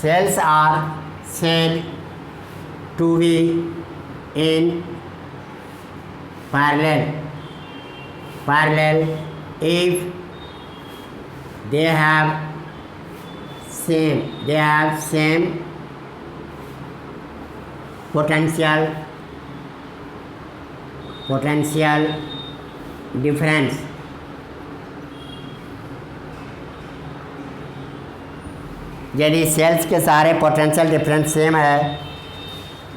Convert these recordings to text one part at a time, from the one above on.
cells are said to be in parallel if they have same potential difference. यदि sales के सारे potential difference same है,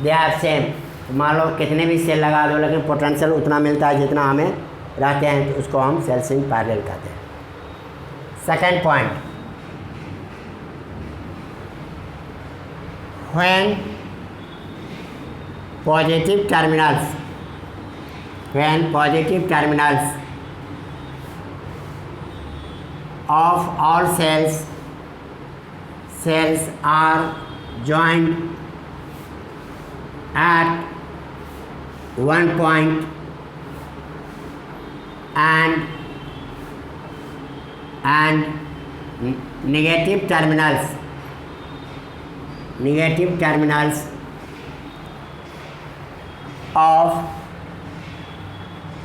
they are same, तो मान लो कितने भी सेल लगा दो लेकिन पोटेंशियल उतना मिलता है जितना हमें रहते हैं, तो उसको हम सेल्स इन पैरेलल कहते हैं। Second point, when positive terminals of all cells are joined at one point and negative terminals of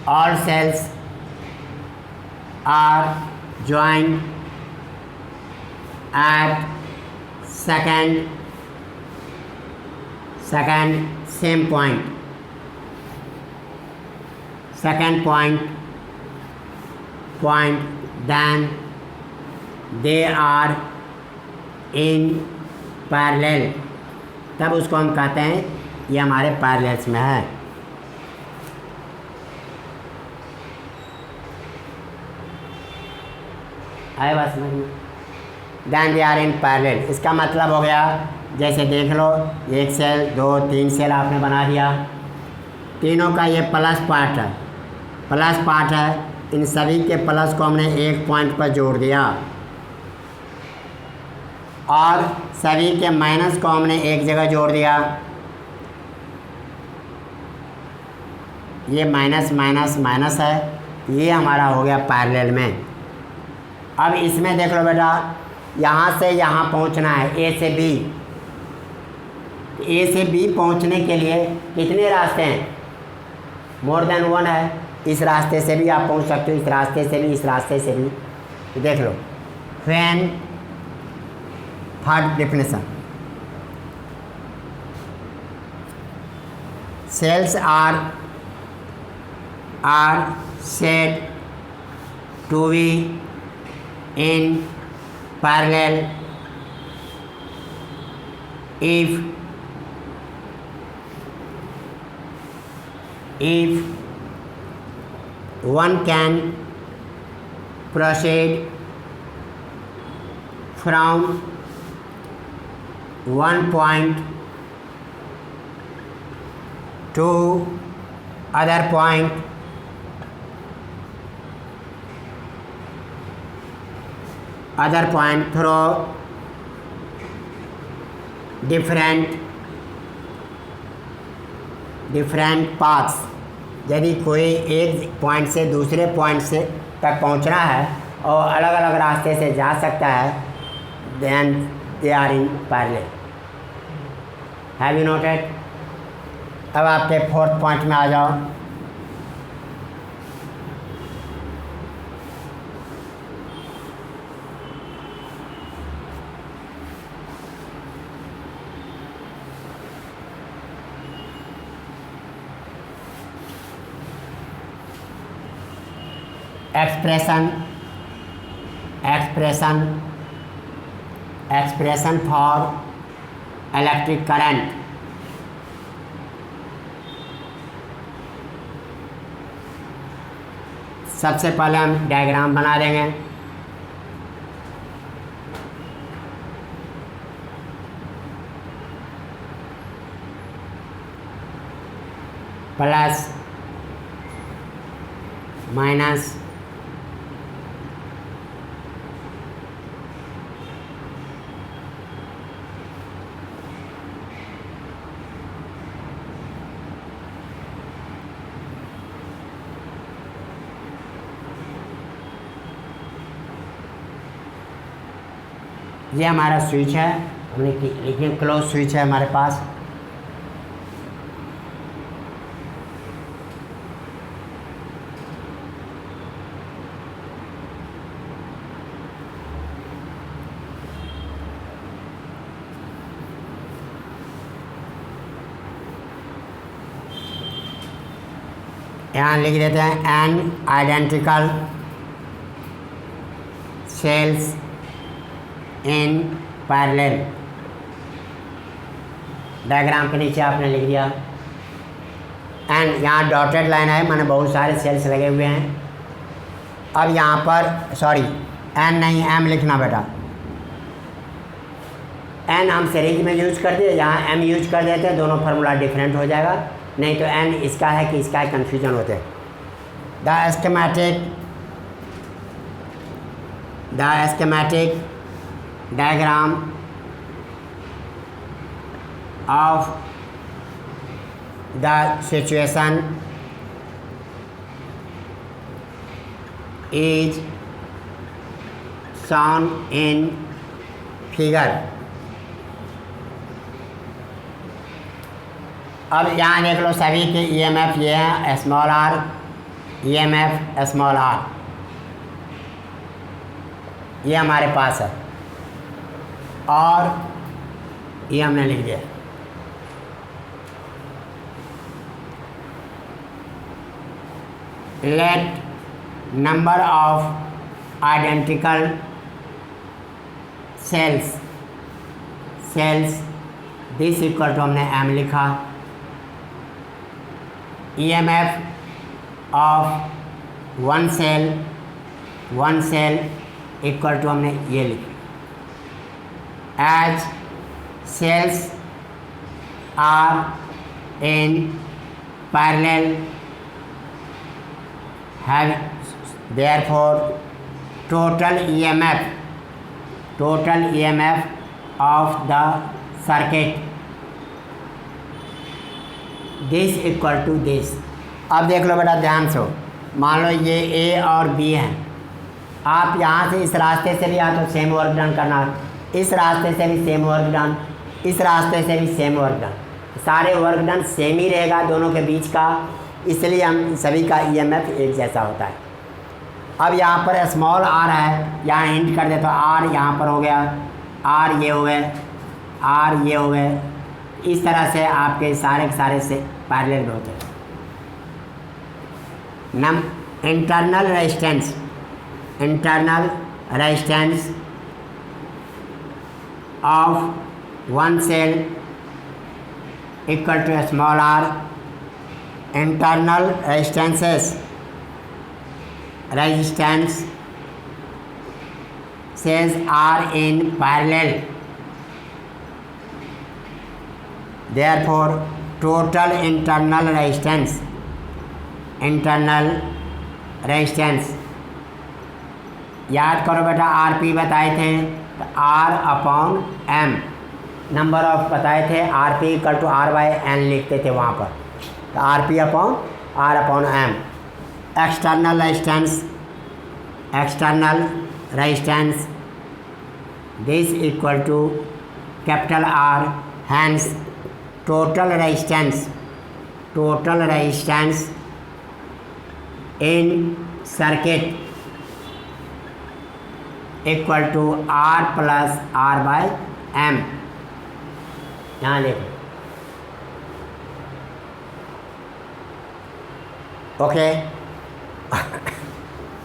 all cells are joined at second same point. Second point, then they are in parallel, तब उसको हम कहते हैं ये हमारे parallels में है। आए बात समझ में? Then they are in parallel, इसका मतलब हो गया, जैसे देख लो, एक सेल, दो, तीन सेल आपने बना दिया, तीनों का ये प्लस पार्ट है, इन सभी के प्लस को हमने एक पॉइंट पर जोड़ दिया और सभी के माइनस को हमने एक जगह जोड़ दिया। ये माइनस है, ये हमारा हो गया पैरेलल में। अब इसमें देख लो बेटा, यहाँ से यहाँ पहुँचना है, ए से बी पहुँचने के लिए कितने रास्ते हैं? मोर देन वन है। इस रास्ते से भी आप पहुँच सकते हो, इस रास्ते से भी, इस रास्ते से भी। तो देख लो, when third definition, cells are said to be in parallel if one can proceed from one point to other point through different paths। यदि कोई एक पॉइंट से दूसरे पॉइंट से तक पहुंचना है और अलग अलग रास्ते से जा सकता है, then they are in parallel। Have you noted? अब आपके फोर्थ पॉइंट में आ जाओ। Expression for electric current. सबसे पहले हम डायग्राम बना देंगे। प्लस माइनस ये हमारा स्विच है हमने लिखे क्लोज स्विच है हमारे पास। यहाँ लिख देते हैं n identical cells in parallel. Diagram के नीचे आपने लिख दिया एंड यहाँ डॉटेड लाइन है, माने बहुत सारे सेल्स लगे हुए हैं। अब यहाँ पर सॉरी एन नहीं एम लिखना बेटा, एन हम सीरीज में यूज कर दिए, यहाँ एम यूज कर देते हैं, दोनों फार्मूला डिफरेंट हो जाएगा, नहीं तो एन इसका है कि इसका है, कन्फ्यूजन होते हैं। The schematic diagram of the situation is shown in figure। अब यहाँ देख लो सभी के EMF ये हैं small r, EMF small r, ये हमारे पास है और ये हमने लिख दिया। Let number of identical cells this equal to हमने m लिखा, EMF of one cell equal to हमने ये लिखा। As cells are in parallel, therefore total EMF of the circuit this equal to this। अब देख लो बेटा ध्यान से, मान लो ये A और B हैं, आप यहाँ से इस रास्ते से भी या तो सेम वर्क डन करना, इस रास्ते से भी सेम वर्क डन, इस रास्ते से भी सेम वर्क डन, सारे वर्क डन सेम ही रहेगा दोनों के बीच का, इसलिए हम सभी का EMF एक जैसा होता है। अब यहाँ पर स्मॉल r है, यहाँ हिंट कर दे तो r यहाँ पर हो गया, r ये हो गए, r ये हो गए, इस तरह से आपके सारे के सारे से पैरेलल में होते हैं। Internal resistance of one cell equal to small r। Internal resistance are in parallel, therefore total internal resistance याद करो बेटा, RP बताए थे तो R/M, नंबर ऑफ बताए थे, RP इक्वल टू R/N लिखते थे वहाँ पर, तो RP/R/M। External resistance this equal to capital R, hence total resistance in circuit equal to R plus R/M। यहाँ देखो, ओके।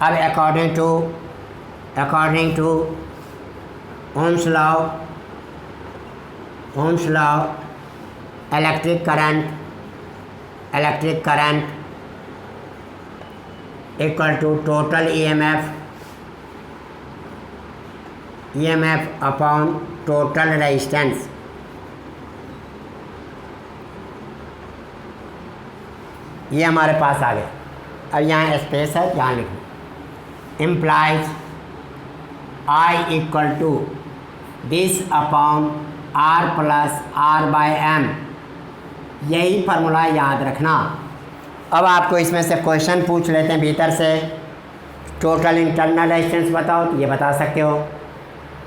अब according to Ohm's law electric current equal to total EMF upon total resistance. ये हमारे पास आ गया। अब यहाँ space है, यहाँ लिखो implies I equal to this upon R plus R/M। यही फार्मूला याद रखना। अब आपको इसमें से क्वेश्चन पूछ लेते हैं भीतर से, टोटल इंटरनल रेजिस्टेंस बताओ, तो ये बता सकते हो।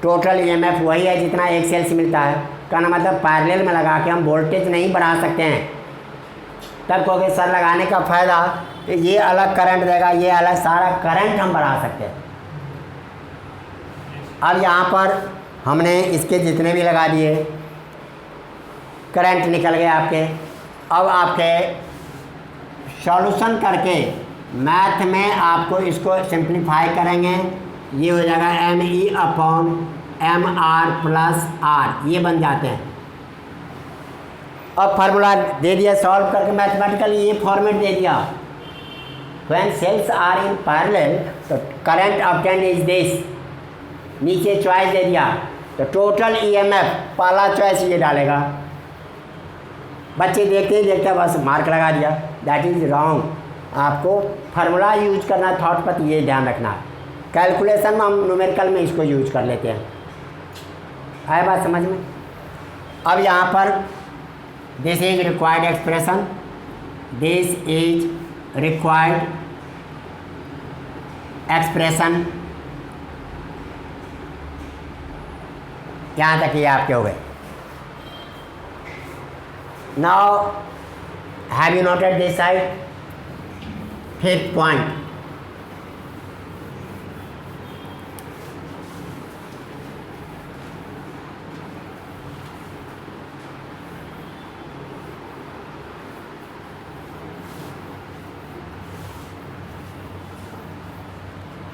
टोटल ईएमएफ वही है जितना एक सेल से मिलता है। कहना मतलब पैरेलल में लगा के हम वोल्टेज नहीं बढ़ा सकते हैं। तब कहोगे सर लगाने का फ़ायदा, तो ये अलग करंट देगा, ये अलग, सारा करंट हम बढ़ा सकते हैं। अब यहाँ पर हमने इसके जितने भी लगा दिए, करंट निकल गए आपके। अब आपके सॉल्यूशन करके मैथ में आपको इसको सिंप्लीफाई करेंगे, ये हो जाएगा ME/MR प्लस R, ये बन जाते हैं। अब फार्मूला दे दिया सॉल्व करके मैथमेटिकली, ये फॉर्मेट दे दिया। When cells are in parallel तो करंट ऑब्टेन्ड इज दिस, नीचे चॉइस दे दिया तो टोटल ईएमएफ पहला चॉइस ये डालेगा। बच्चे देखते ही देखते बस मार्क लगा दिया, दैट इज़ रॉन्ग। आपको फार्मूला यूज करना, थॉट पर ये ध्यान रखना। कैलकुलेशन में हम न्यूमेरिकल में इसको यूज कर लेते हैं। आए बात समझ में? अब यहाँ पर this is required expression, this is required expression, यहाँ तक ये आपके हो गए। Now have you noted this side? Fifth point,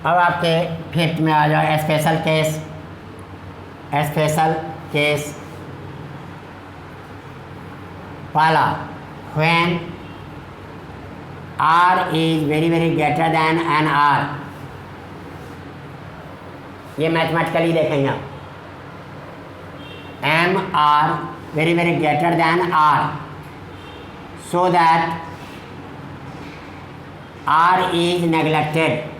अब आपके फिफ्थ में आ जाओ स्पेशल केस। स्पेशल केस पहला, when R is very very greater than n R, ये मैथमेटिकली देखेंगे आप। MR very very greater than R, so that R is neglected,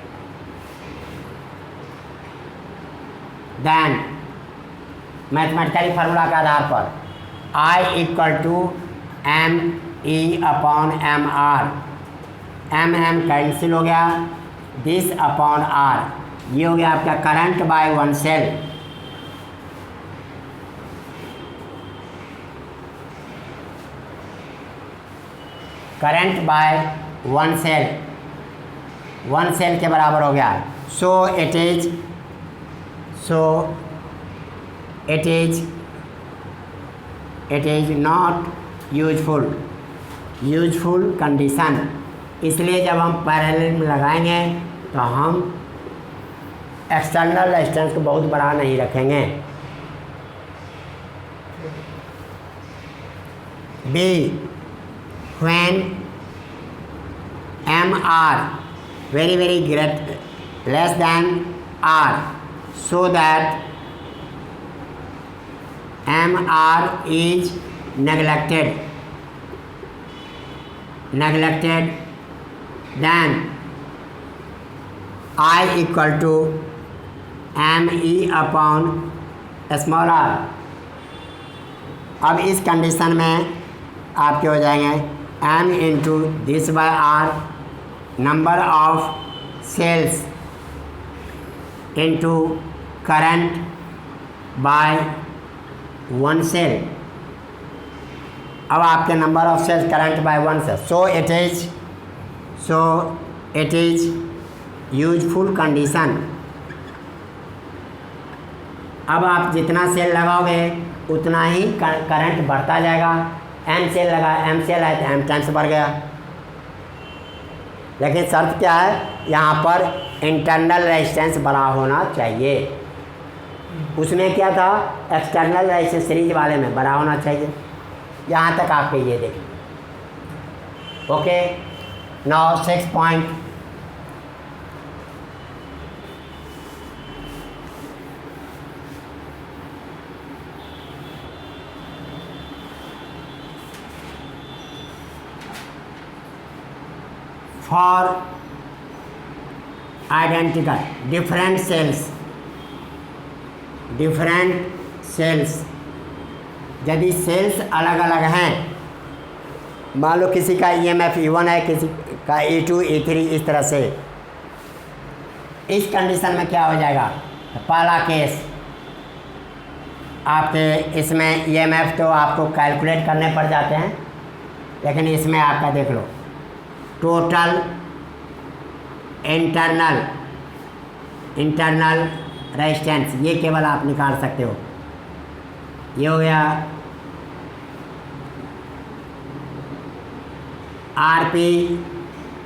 then mathematically formula के आधार पर I equal to ME/MR, MM cancel हो गया, this upon R, ये हो गया आपका current by one cell. Current by one cell के बराबर हो गया। So it is not useful condition. इसलिए जब हम पैरेलल में लगाएंगे तो हम एक्सटर्नल रेजिस्टेंस को बहुत बड़ा नहीं रखेंगे। B, when MR very very great less than R, so that MR is neglected, then I equal to ME/r। अब इस कंडीशन में आपके हो जाएंगे M into this by R, number of cells into current by one cell. अब आपके number of cells current by one cell, so it is useful condition. अब आप जितना सेल लगाओगे उतना ही करंट बढ़ता जाएगा। M सेल लगा, M सेल है तो M टाइम्स बढ़ गया। लेकिन शर्त क्या है, यहाँ पर इंटरनल रेजिस्टेंस बड़ा होना चाहिए। उसमें क्या था, एक्सटर्नल रेजिस्टेंस सीरीज वाले में बड़ा होना चाहिए। यहाँ तक आपके ये देखिए। Okay, now 6 point, for identical different cells, यदि सेल्स अलग अलग हैं, मान लो किसी का EMF E1 है, किसी का E2 E3, इस तरह से, इस कंडीशन में क्या हो जाएगा, पहला केस आपके इसमें ईएमएफ तो आपको कैलकुलेट करने पड़ जाते हैं, लेकिन इसमें आपका देख लो टोटल इंटरनल रेजिस्टेंस, ये केवल आप निकाल सकते हो। ये हो गया RP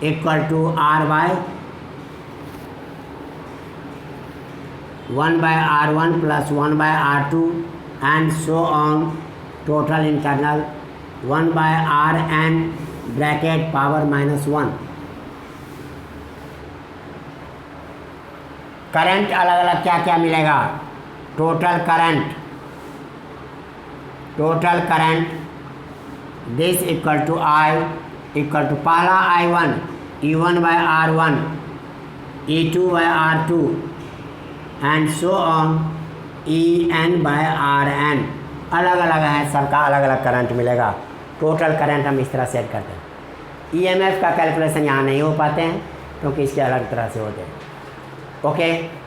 equal to R/1/R1 plus 1/R2 and so on, total internal 1/Rn bracket power -1। Current अलग अलग क्या क्या मिलेगा, total current this equal to I equal to पहला I1 E1/R1 E2/R2 and so on En/Rn। अलग अलग है, सबका अलग अलग करंट मिलेगा। टोटल करंट हम इस तरह सेट करते हैं। ईएमएफ का कैलकुलेशन यहाँ नहीं हो पाते हैं क्योंकि इसके अलग तरह से होते हैं। ओके।